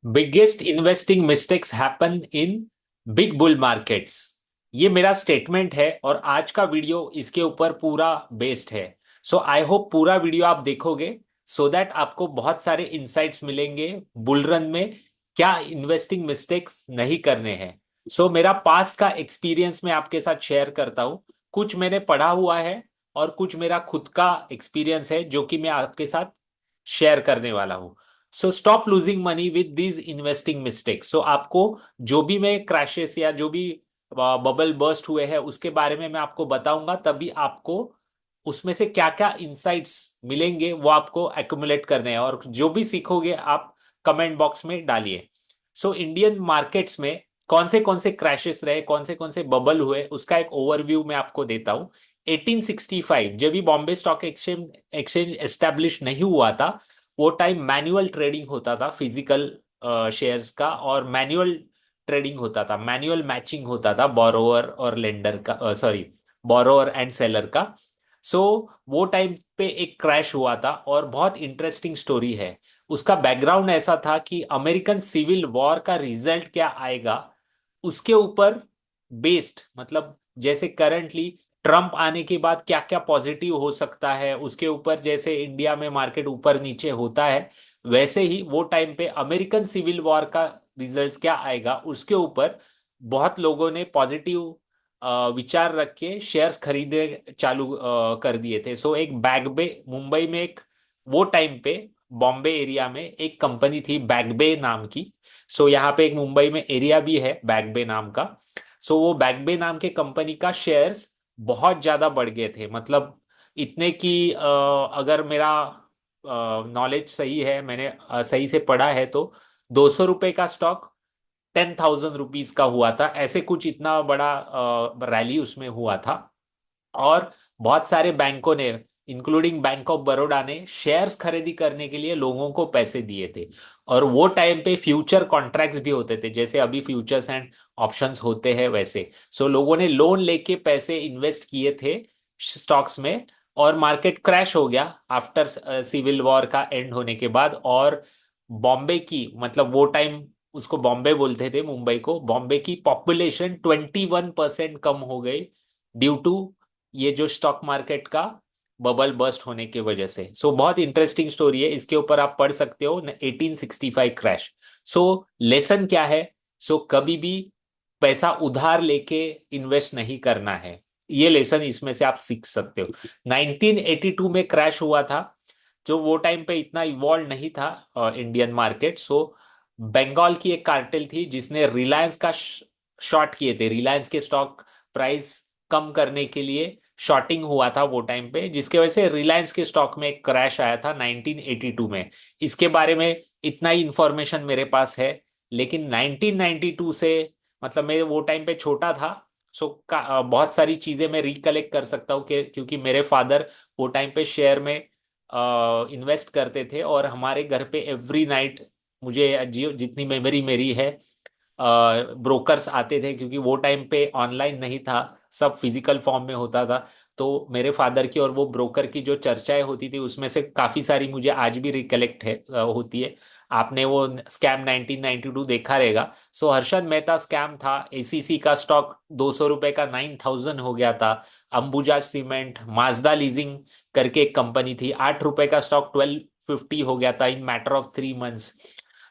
Biggest investing mistakes happen in big bull markets. ये मेरा statement है और आज का वीडियो इसके ऊपर पूरा बेस्ड है। सो आई होप पूरा वीडियो आप देखोगे सो दैट आपको बहुत सारे इंसाइट्स मिलेंगे बुल रन में क्या इन्वेस्टिंग मिस्टेक्स नहीं करने हैं। सो मेरा पास्ट का एक्सपीरियंस मैं आपके साथ शेयर करता हूँ। कुछ मैंने पढ़ा हुआ है और कुछ मेरा खुद का एक्सपीरियंस है जो कि मैं आपके साथ शेयर करने वाला हूँ। So stop losing money with these investing mistakes. So आपको जो भी मैं क्रैशेस या जो भी बबल बर्स्ट हुए हैं उसके बारे में मैं आपको बताऊंगा, तभी आपको उसमें से क्या क्या इंसाइट्स मिलेंगे वो आपको एक्युमुलेट करने हैं और जो भी सीखोगे आप कमेंट बॉक्स में डालिए। सो इंडियन मार्केट्स में कौन से क्रैशेस रहे, कौन से बबल हुए, उसका एक ओवरव्यू मैं आपको देता हूँ। 1865 जब भी Bombay stock exchange exchange establish नहीं हुआ था, वो टाइम मैनुअल ट्रेडिंग होता था फिजिकल शेयर्स का, और मैनुअल ट्रेडिंग होता था, मैनुअल मैचिंग होता था बोरोवर और लेंडर का, सॉरी, बोरोवर एंड सेलर का। सो वो टाइम पे एक क्रैश हुआ था और बहुत इंटरेस्टिंग स्टोरी है। उसका बैकग्राउंड ऐसा था कि अमेरिकन सिविल वॉर का रिजल्ट क्या आएगा उसके ऊपर बेस्ड, मतलब जैसे करंटली ट्रम्प आने के बाद क्या क्या पॉजिटिव हो सकता है उसके ऊपर, जैसे इंडिया में मार्केट ऊपर नीचे होता है वैसे ही वो टाइम पे अमेरिकन सिविल वॉर का रिजल्ट्स क्या आएगा उसके ऊपर बहुत लोगों ने पॉजिटिव विचार रख के शेयर्स खरीदे चालू कर दिए थे। सो एक बैगबे मुंबई में एक वो टाइम पे बॉम्बे एरिया में एक कंपनी थी बैगबे नाम की। सो यहाँ पे एक मुंबई में एरिया भी है बैगबे नाम का। सो वो बैगबे नाम के कंपनी का शेयर्स बहुत ज्यादा बढ़ गए थे, मतलब इतने कि अगर मेरा नॉलेज सही है, मैंने सही से पढ़ा है तो 200 रुपए का स्टॉक 10,000 रुपीज का हुआ था, ऐसे कुछ इतना बड़ा रैली उसमें हुआ था। और बहुत सारे बैंकों ने, इंक्लूडिंग बैंक ऑफ बड़ौदा ने शेयर्स खरीदी करने के लिए लोगों को पैसे दिए थे। और वो टाइम पे फ्यूचर कॉन्ट्रैक्ट्स भी होते थे, जैसे अभी फ्यूचर्स एंड ऑप्शंस होते हैं वैसे। सो लोगों ने लोन लेके पैसे इन्वेस्ट किए थे स्टॉक्स में, और मार्केट क्रैश हो गया आफ्टर सिविल वॉर का एंड होने के बाद। और बॉम्बे की, मतलब वो टाइम उसको बॉम्बे बोलते थे मुंबई को, बॉम्बे की पॉपुलेशन 21% कम हो गई ड्यू टू ये जो स्टॉक मार्केट का बबल बर्स्ट होने की वजह से। सो बहुत इंटरेस्टिंग स्टोरी है, इसके ऊपर आप पढ़ सकते हो 1865 क्रैश। सो लेसन क्या है? सो कभी भी पैसा उधार लेके इन्वेस्ट नहीं करना है, ये लेसन इसमें से आप सीख सकते हो। 1982 में क्रैश हुआ था, जो वो टाइम पे इतना इवॉल्व नहीं था इंडियन मार्केट। सो बंगाल की एक कार्टेल थी जिसने रिलायंस का शॉर्ट किए थे, रिलायंस के स्टॉक प्राइस कम करने के लिए शॉर्टिंग हुआ था वो टाइम पे, जिसके वजह से रिलायंस के स्टॉक में एक क्रैश आया था 1982 में। इसके बारे में इतना ही इंफॉर्मेशन मेरे पास है। लेकिन 1992 से, मतलब मैं वो टाइम पे छोटा था, सो बहुत सारी चीजें मैं रिकलेक्ट कर सकता हूँ क्योंकि मेरे फादर वो टाइम पे शेयर में इन्वेस्ट करते थे और हमारे घर पे एवरी नाइट, मुझे जितनी मेमोरी मेरी है, ब्रोकर्स आते थे क्योंकि वो टाइम पे ऑनलाइन नहीं था, सब फिजिकल फॉर्म में होता था। तो मेरे फादर की और वो ब्रोकर की जो चर्चाएं होती थी उसमें से काफी सारी मुझे आज भी रिकलेक्ट है, होती है। आपने वो स्कैम 1992 देखा रहेगा। सो हर्षद मेहता स्कैम था, एसीसी का स्टॉक 200 रुपए का 9,000 हो गया था। अंबुजा सीमेंट, माजदा लीजिंग करके एक कंपनी थी, 8 रुपए का स्टॉक 1250 हो गया था इन मैटर ऑफ 3 मंथ्स।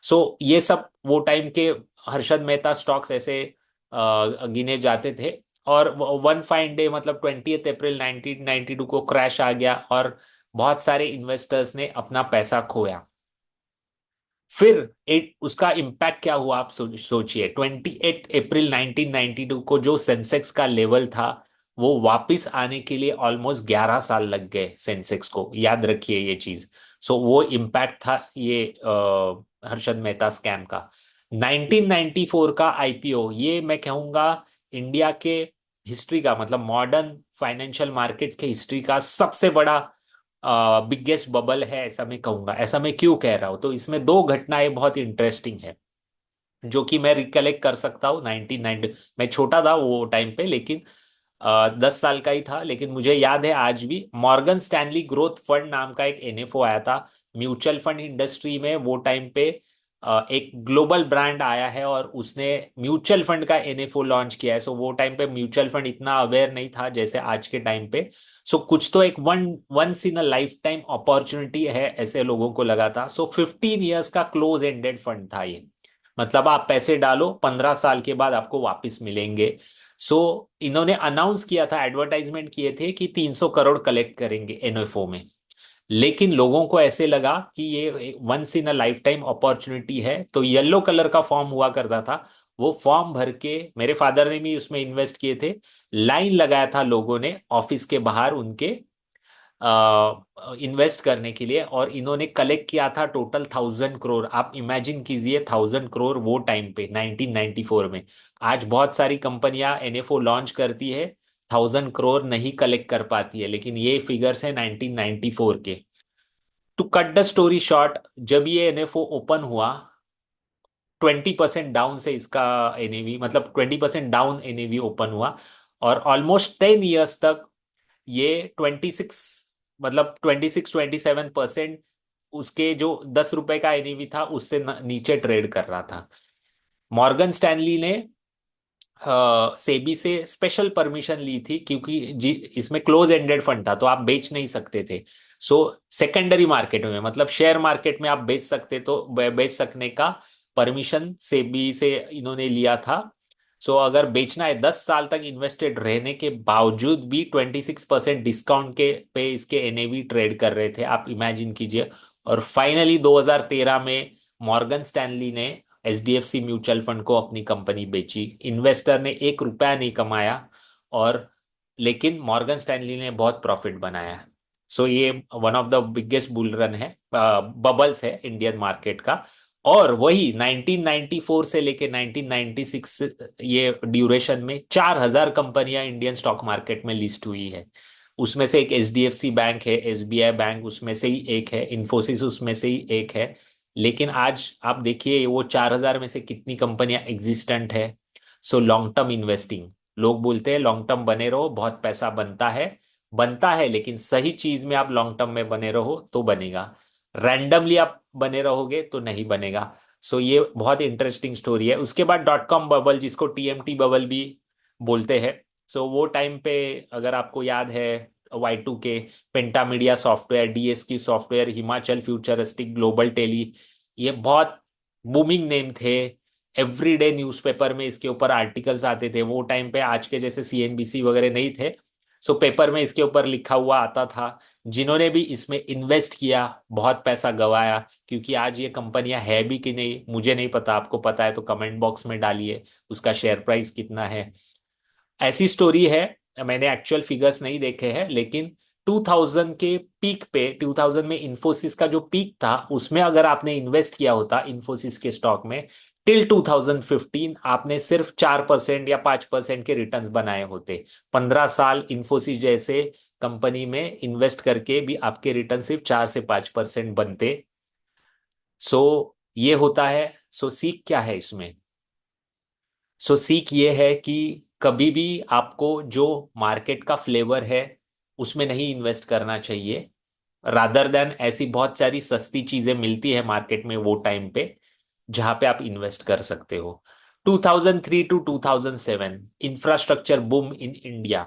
सो ये सब वो टाइम के हर्षद मेहता स्टॉक्स ऐसे गिने जाते थे। और वन फाइन डे, मतलब 20 अप्रैल 1992 को क्रैश आ गया और बहुत सारे इन्वेस्टर्स ने अपना पैसा खोया। फिर एक उसका इम्पैक्ट क्या हुआ आप सोचिए। 28 अप्रैल 1992 को जो सेंसेक्स का लेवल था वो वापस आने के लिए ऑलमोस्ट 11 साल लग गए सेंसेक्स को, याद रखिए ये चीज। सो वो इम्पैक्ट था ये हर्षद मेहता स्कैम का। 1994 का आईपीओ, ये मैं कहूंगा इंडिया के हिस्ट्री का, मतलब मॉडर्न फाइनेंशियल मार्केट्स के हिस्ट्री का सबसे बड़ा बिगेस्ट बबल है, ऐसा मैं कहूंगा। ऐसा मैं क्यों कह रहा हूं, तो इसमें दो घटनाएं बहुत इंटरेस्टिंग है जो कि मैं रिकलेक्ट कर सकता हूँ। 1990, मैं छोटा था वो टाइम पे, लेकिन 10 साल का ही था, लेकिन मुझे याद है आज भी। मॉर्गन स्टैनली ग्रोथ फंड नाम का एक एनएफओ आया था म्यूचुअल फंड इंडस्ट्री में वो टाइम पे। एक ग्लोबल ब्रांड आया है और उसने म्यूचुअल फंड का एनएफओ लॉन्च किया है। सो वो टाइम पे म्यूचुअल फंड इतना अवेयर नहीं था जैसे आज के टाइम पे। सो कुछ तो एक once in a life time opportunity है, ऐसे लोगों को लगा था। सो 15 ईयर्स का क्लोज एंडेड फंड था ये। मतलब आप पैसे डालो, 15 साल के बाद आपको वापस मिलेंगे। सो इन्होंने अनाउंस किया था, एडवर्टाइजमेंट किए थे कि 300 करोड़ कलेक्ट करेंगे एनएफओ में। लेकिन लोगों को ऐसे लगा कि ये once in a life time opportunity है, तो येलो कलर का फॉर्म हुआ करता था। वो फॉर्म भर के मेरे फादर ने भी उसमें इन्वेस्ट किए थे। लाइन लगाया था लोगों ने ऑफिस के बाहर उनके इन्वेस्ट करने के लिए, और इन्होंने कलेक्ट किया था टोटल 1000 करोड़। आप इमेजिन कीजिए 1000 करोड़ वो टाइम पे 1994 में। आज बहुत सारी कंपनियां एनएफओ लॉन्च करती है, 1000 करोड़ नहीं कलेक्ट कर पाती है, लेकिन ये फिगर्स है 1994 के। To cut the story short, जब ये एनएफओ ओपन हुआ 20% डाउन से इसका एनएवी, मतलब 20% डाउन एनएवी ओपन हुआ। और ऑलमोस्ट 10 ईयर्स तक ये 26, मतलब 26-27% उसके जो ₹10 का एनएवी था उससे नीचे ट्रेड कर रहा था। मॉर्गन स्टैनली ने सेबी से स्पेशल परमिशन ली थी, क्योंकि जी इसमें क्लोज एंडेड फंड था तो आप बेच नहीं सकते थे। सो सेकेंडरी मार्केट में, मतलब शेयर मार्केट में आप बेच सकते, तो बेच सकने का परमिशन सेबी से इन्होंने लिया था। सो अगर बेचना है, 10 साल तक इन्वेस्टेड रहने के बावजूद भी 26% डिस्काउंट के पे इसके एनएवी ट्रेड कर रहे थे, आप इमेजिन कीजिए। और फाइनली 2013 में मॉर्गन स्टैनली ने एचडीएफसी म्यूचुअल फंड को अपनी कंपनी बेची। इन्वेस्टर ने ₹1 नहीं कमाया, और लेकिन मॉर्गन स्टैनली ने बहुत प्रॉफिट बनाया। सो ये one of the biggest bull run है, बबल्स है इंडियन मार्केट का। और वही 1994 से लेके 1996, ये ड्यूरेशन में 4000 कंपनियां इंडियन स्टॉक मार्केट में लिस्ट हुई है। उसमें से एक एचडीएफसी बैंक है, एसबीआई बैंक उसमें से ही एक है, इन्फोसिस उसमें से ही एक है। लेकिन आज आप देखिए वो 4000 में से कितनी कंपनियां एग्जिस्टेंट है। सो लॉन्ग टर्म इन्वेस्टिंग, लोग बोलते हैं लॉन्ग टर्म बने रहो, बहुत पैसा बनता है। बनता है, लेकिन सही चीज में आप लॉन्ग टर्म में बने रहो तो बनेगा। रैंडमली आप बने रहोगे तो नहीं बनेगा। सो ये बहुत इंटरेस्टिंग स्टोरी है। उसके बाद डॉट कॉम बबल, जिसको टीएमटी बबल भी बोलते हैं। सो वो टाइम पे अगर आपको याद है, Y2K, Pentamedia software, DSQ software, Himachal Futuristic, Global Tele, ये बहुत बूमिंग नेम थे। एवरीडे न्यूज़पेपर में इसके ऊपर आर्टिकल्स आते थे। वो टाइम पे आज के जैसे सीएनबीसी वगैरह नहीं थे। सो पेपर में इसके ऊपर लिखा हुआ आता था। जिन्होंने भी इसमें इन्वेस्ट किया बहुत पैसा गवाया, क्योंकि आज ये कंपनियां है भी कि नहीं मुझे नहीं पता, आपको पता है तो कमेंट बॉक्स में डालिए उसका शेयर प्राइस कितना है। ऐसी स्टोरी है, मैंने एक्चुअल फिगर्स नहीं देखे हैं, लेकिन 2000 के पीक पे, 2000 में इन्फोसिस का जो पीक था उसमें अगर आपने इन्वेस्ट किया होता इन्फोसिस के स्टॉक में, टिल 2015 आपने सिर्फ 4% या 5% के रिटर्न्स बनाए होते। 15 साल इन्फोसिस जैसे कंपनी में इन्वेस्ट करके भी आपके रिटर्न सिर्फ 4 से 5% बनते। सो ये होता है। सो सीख क्या है इसमें? सो सीख ये है कि कभी भी आपको जो मार्केट का फ्लेवर है उसमें नहीं इन्वेस्ट करना चाहिए, रादर देन ऐसी बहुत सारी सस्ती चीजें मिलती है मार्केट में वो टाइम पे जहां पे आप इन्वेस्ट कर सकते हो। 2003 to 2007 infrastructure boom in India,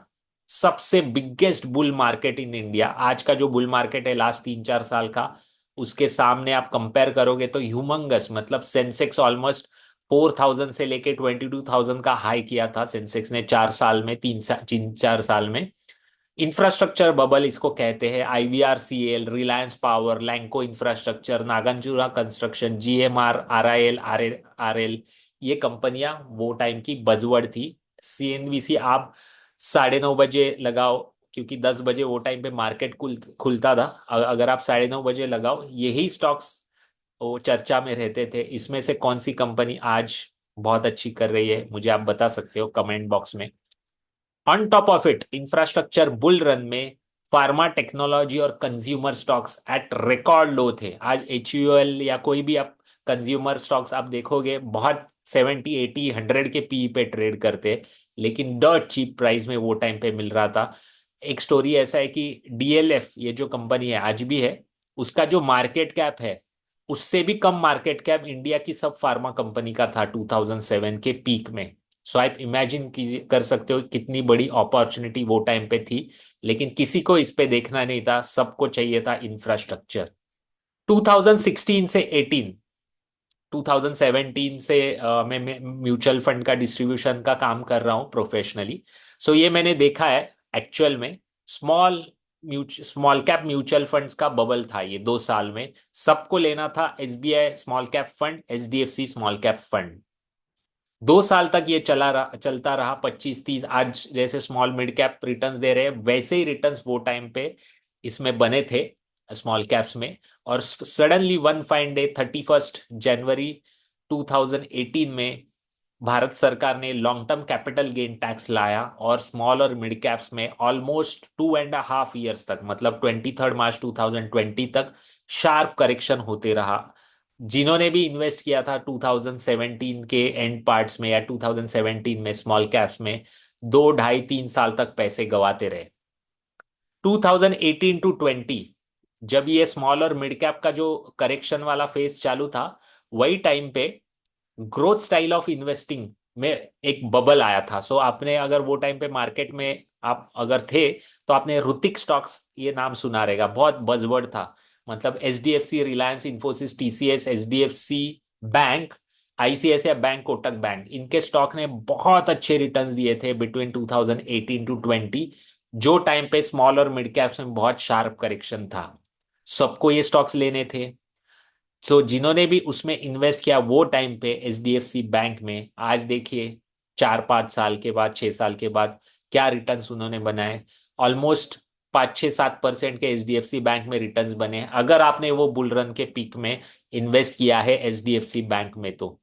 सबसे biggest bull market in India. आज का जो बुल मार्केट है लास्ट 3-4 साल का, उसके सामने आप कंपेयर करोगे तो ह्यूमंगस, मतलब सेंसेक्स ऑलमोस्ट 4000 से लेके 22,000 का हाई किया था सेंसेक्स ने 4 साल में, 3-4 साल में। इंफ्रास्ट्रक्चर बबल इसको कहते हैं। IVRCL, Reliance power, Lanco infrastructure, Nagarjuna construction, GMR, RIL, RL, ये कंपनियां वो टाइम की बजवर्ड थी। सीएनबीसी आप 9:30 बजे लगाओ, क्योंकि 10 बजे वो टाइम पे मार्केट खुलता था। अगर आप 9:30 बजे लगाओ, यही स्टॉक्स वो चर्चा में रहते थे। इसमें से कौन सी कंपनी आज बहुत अच्छी कर रही है मुझे आप बता सकते हो कमेंट बॉक्स में। On top of it, infrastructure bull run में फार्मा, टेक्नोलॉजी और कंज्यूमर स्टॉक्स एट रिकॉर्ड लो थे। आज एचयूएल या कोई भी आप कंज्यूमर स्टॉक्स आप देखोगे बहुत 70, 80, 100 के पी पे ट्रेड करते, लेकिन डॉट चीप प्राइस में वो टाइम पे मिल रहा था। एक स्टोरी ऐसा है कि डीएलएफ, ये जो कंपनी है आज भी है, उसका जो मार्केट कैप है उससे भी कम मार्केट कैप इंडिया की सब फार्मा कंपनी का था 2007 के पीक में। सो आप इमेजिन कीजिए, कर सकते हो कितनी बड़ी अपॉर्चुनिटी वो टाइम पे थी। लेकिन किसी को इस पे देखना नहीं था, सबको चाहिए था इंफ्रास्ट्रक्चर। 2016 से 18, 2017 से मैं म्यूचुअल फंड का डिस्ट्रीब्यूशन का काम कर रहा हूँ प्रोफेशनली। सो ये मैंने देखा है एक्चुअल में। स्मॉल कैप म्यूचुअल फंड्स का बबल था ये 2 साल में। सबको लेना था SBI small cap fund, HDFC small cap fund. 2 साल तक ये चलता रहा 25-30। आज जैसे स्मॉल मिड कैप रिटर्न्स दे रहे हैं, वैसे ही रिटर्न्स वो टाइम पे इसमें बने थे स्मॉल कैप्स में। और सडनली वन फाइन डे 31 जनवरी 2018 में भारत सरकार ने long term capital gain tax लाया और स्मॉल और मिड कैप्स में ऑलमोस्ट 2.5 ईयर्स तक, मतलब 23 मार्च 2020 तक शार्प करेक्शन होते रहा। जिन्होंने भी इन्वेस्ट किया था 2017 के एंड पार्ट्स में या 2017 में स्मॉल कैप्स में, 2 ढाई 3 साल तक पैसे गवाते रहे। 2018 टू 20, जब ये स्मॉल और मिड कैप का जो करेक्शन वाला फेज चालू था, वही टाइम पे ग्रोथ स्टाइल ऑफ इन्वेस्टिंग में एक बबल आया था। सो आपने अगर वो टाइम पे मार्केट में आप अगर थे, तो आपने ऋतिक स्टॉक्स ये नाम सुना रहेगा, बहुत बजवर्ड था। मतलब HDFC, Reliance, Infosys, TCS, HDFC bank, ICICI bank, Kotak bank, इनके स्टॉक ने बहुत अच्छे रिटर्न्स दिए थे बिटवीन 2018 टू 20, जो टाइम पे स्मॉल और मिड कैप्स में बहुत शार्प करेक्शन था। सबको ये स्टॉक्स लेने थे। सो जिन्होंने भी उसमें इन्वेस्ट किया वो टाइम पे एचडीएफसी बैंक में, आज देखिए 4-5 साल के बाद, 6 साल के बाद क्या रिटर्न्स उन्होंने बनाए। ऑलमोस्ट 5-6-7% के एचडीएफसी बैंक में रिटर्न्स बने, अगर आपने वो बुल रन के पीक में इन्वेस्ट किया है एचडीएफसी बैंक में तो।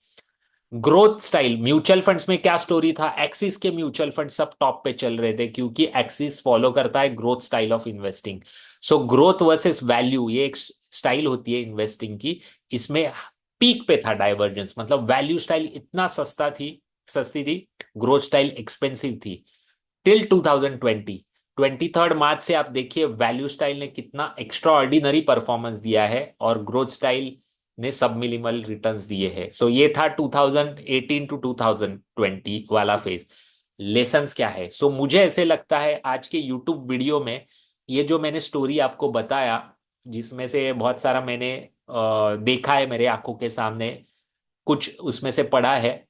ग्रोथ स्टाइल म्यूचुअल फंड्स में क्या स्टोरी था, एक्सिस के म्यूचुअल फंड सब टॉप पे चल रहे थे क्योंकि एक्सिस फॉलो करता है growth style of investing. So growth versus value, ये एक स्टाइल होती है इन्वेस्टिंग की। इसमें पीक पे था डाइवर्जेंस, मतलब वैल्यू स्टाइल इतना सस्ती थी, ग्रोथ स्टाइल एक्सपेंसिव थी। टिल 2020, 23 मार्च से आप देखिए वैल्यू स्टाइल ने कितना एक्स्ट्रा ऑर्डिनरी परफॉर्मेंस दिया है और ग्रोथ स्टाइल ने सब मिनिमल रिटर्न्स दिए हैं। सो ये था 2018 टू 2020 वाला फेज। लेसन्स क्या है? सो मुझे ऐसे लगता है आज के यूट्यूब वीडियो में ये जो मैंने स्टोरी आपको बताया, जिसमें से बहुत सारा मैंने देखा है मेरे आंखों के सामने, कुछ उसमें से पढ़ा है।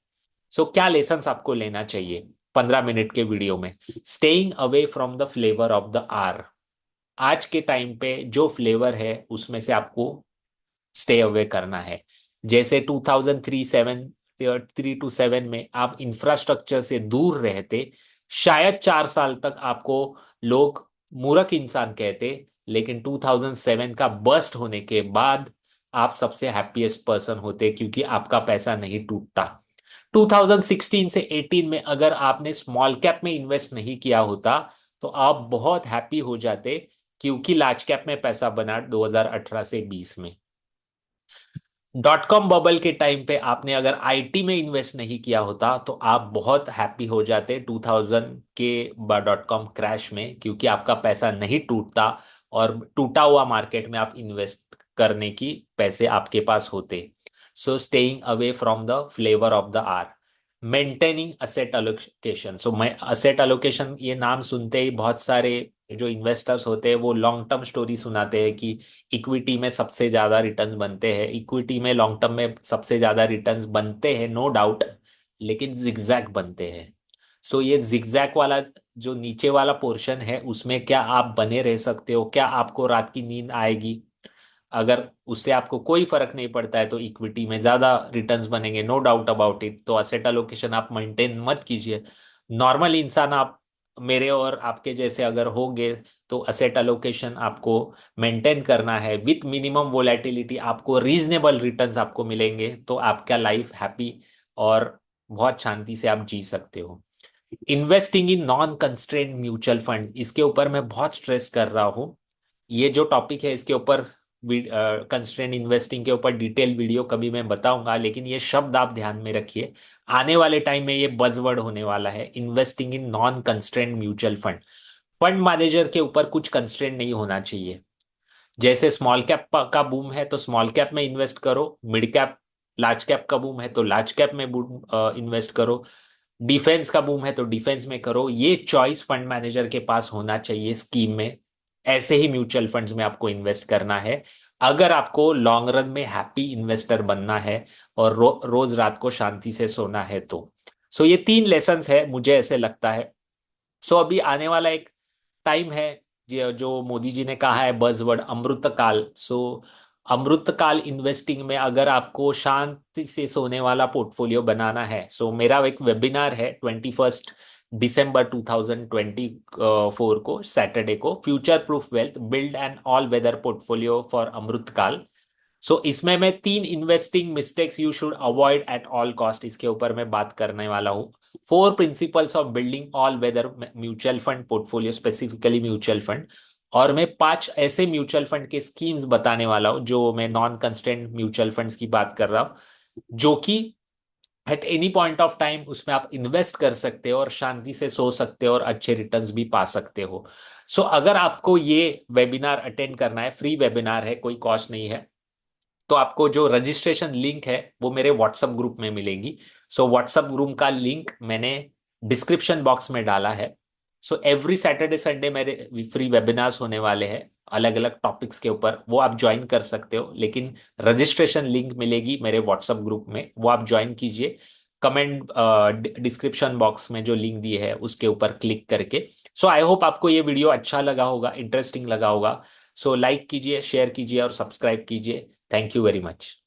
सो क्या लेसन्स आपको लेना चाहिए 15 मिनट के वीडियो में? Staying away from the flavour of the R. आज के टाइम पे जो फ्लेवर है उसमें से आपको स्टे अवे करना है। जैसे 2003-7 में आप इंफ्रास्ट्रक्चर से दूर रहते, शायद 4 साल तक आपको लोग मूर्ख इंसान कहते, लेकिन 2007 का बस्ट होने के बाद आप सबसे हैप्पीएस्ट पर्सन होते क्योंकि आपका पैसा नहीं टूटता। 2016 से 18 में अगर आपने स्मॉल कैप में इन्वेस्ट नहीं किया होता तो आप बहुत हैप्पी हो जाते क्योंकि लार्ज कैप में पैसा बना 2018 से 20 में। डॉट कॉम बबल के टाइम पे आपने अगर आईटी में इन्वेस्ट नहीं किया होता तो आप बहुत हैप्पी हो जाते 2000 के डॉट कॉम क्रैश में, क्योंकि आपका पैसा नहीं टूटता और टूटा हुआ मार्केट में आप इन्वेस्ट करने की पैसे आपके पास होते। So staying away from the flavour of the year, maintaining asset allocation. So मैं असेट अलोकेशन ये नाम सुनते ही बहुत सारे जो इन्वेस्टर्स होते हैं वो लॉन्ग टर्म स्टोरी सुनाते हैं कि इक्विटी में सबसे ज्यादा रिटर्न्स बनते हैं, इक्विटी में लॉन्ग टर्म में सबसे ज्यादा रिटर्न्स बनते हैं, नो डाउट, लेकिन जिगजैग बनते हैं। सो ये जिगजैग वाला जो नीचे वाला पोर्शन है उसमें क्या आप बने रह सकते हो? क्या आपको रात की नींद आएगी? अगर उससे आपको कोई फर्क नहीं पड़ता है तो इक्विटी में ज्यादा रिटर्न्स बनेंगे, नो डाउट अबाउट इट। तो असेट अलोकेशन आप मेंटेन मत कीजिए। नॉर्मल इंसान आप मेरे और आपके जैसे अगर होंगे तो असेट अलोकेशन आपको मेंटेन करना है विथ मिनिमम वोलेटिलिटी, आपको रीजनेबल रिटर्न्स आपको मिलेंगे तो आपका लाइफ हैप्पी और बहुत शांति से आप जी सकते हो। Investing in non constraint mutual fund, इसके ऊपर मैं बहुत स्ट्रेस कर रहा हूँ। ये जो टॉपिक है इसके ऊपर कंस्ट्रेंट इन्वेस्टिंग के ऊपर डिटेल वीडियो कभी मैं बताऊंगा, लेकिन ये शब्द आप ध्यान में रखिए, आने वाले टाइम में ये बजवर्ड होने वाला है, investing in non constraint mutual fund. Fund manager के ऊपर कुछ कंस्ट्रेंट नहीं होना चाहिए। जैसे स्मॉल कैप का बूम है तो स्मॉल कैप में इन्वेस्ट करो, मिड कैप लार्ज कैप का बूम है तो लार्ज कैप में इन्वेस्ट करो, डिफेंस का बूम है तो डिफेंस में करो। ये चॉइस फंड मैनेजर के पास होना चाहिए स्कीम में। ऐसे ही म्यूचुअल फंड्स में आपको इन्वेस्ट करना है अगर आपको लॉन्ग रन में हैप्पी इन्वेस्टर बनना है और रोज रात को शांति से सोना है तो। सो ये 3 लेसन्स है मुझे ऐसे लगता है। सो अभी आने वाला एक टाइम है जो मोदी जी ने कहा है बजवर्ड अमृतकाल। सो अमृतकाल इन्वेस्टिंग में अगर आपको शांति से सोने वाला पोर्टफोलियो बनाना है, सो मेरा एक वेबिनार है 21 दिसंबर 2024 को, सैटरडे को, future proof wealth build an all weather portfolio for Amritkaal. So इसमें मैं 3 investing mistakes you should avoid at all cost, इसके ऊपर मैं बात करने वाला हूँ। 4 principles of building all weather mutual fund portfolio, specifically mutual fund. और मैं 5 ऐसे म्यूचुअल फंड के स्कीम्स बताने वाला हूँ, जो मैं नॉन कंस्टेंट म्यूचुअल फंड्स की बात कर रहा हूँ, जो कि at any point of time उसमें आप इन्वेस्ट कर सकते हो और शांति से सो सकते हो और अच्छे रिटर्न्स भी पा सकते हो। सो अगर आपको ये वेबिनार अटेंड करना है, फ्री वेबिनार है, कोई कॉस्ट नहीं है, तो आपको जो रजिस्ट्रेशन लिंक है वो मेरे व्हाट्सएप ग्रुप में मिलेगी। सो व्हाट्सएप ग्रुप का लिंक मैंने डिस्क्रिप्शन बॉक्स में डाला है। सो एवरी सैटरडे संडे मेरे फ्री वेबिनार्स होने वाले हैं अलग अलग टॉपिक्स के ऊपर, वो आप ज्वाइन कर सकते हो, लेकिन रजिस्ट्रेशन लिंक मिलेगी मेरे व्हाट्सएप ग्रुप में, वो आप ज्वाइन कीजिए। कमेंट डिस्क्रिप्शन बॉक्स में जो लिंक दी है उसके ऊपर क्लिक करके। सो आई होप आपको ये वीडियो अच्छा लगा होगा, इंटरेस्टिंग लगा होगा। सो लाइक कीजिए, शेयर कीजिए और सब्सक्राइब कीजिए। Thank you very much.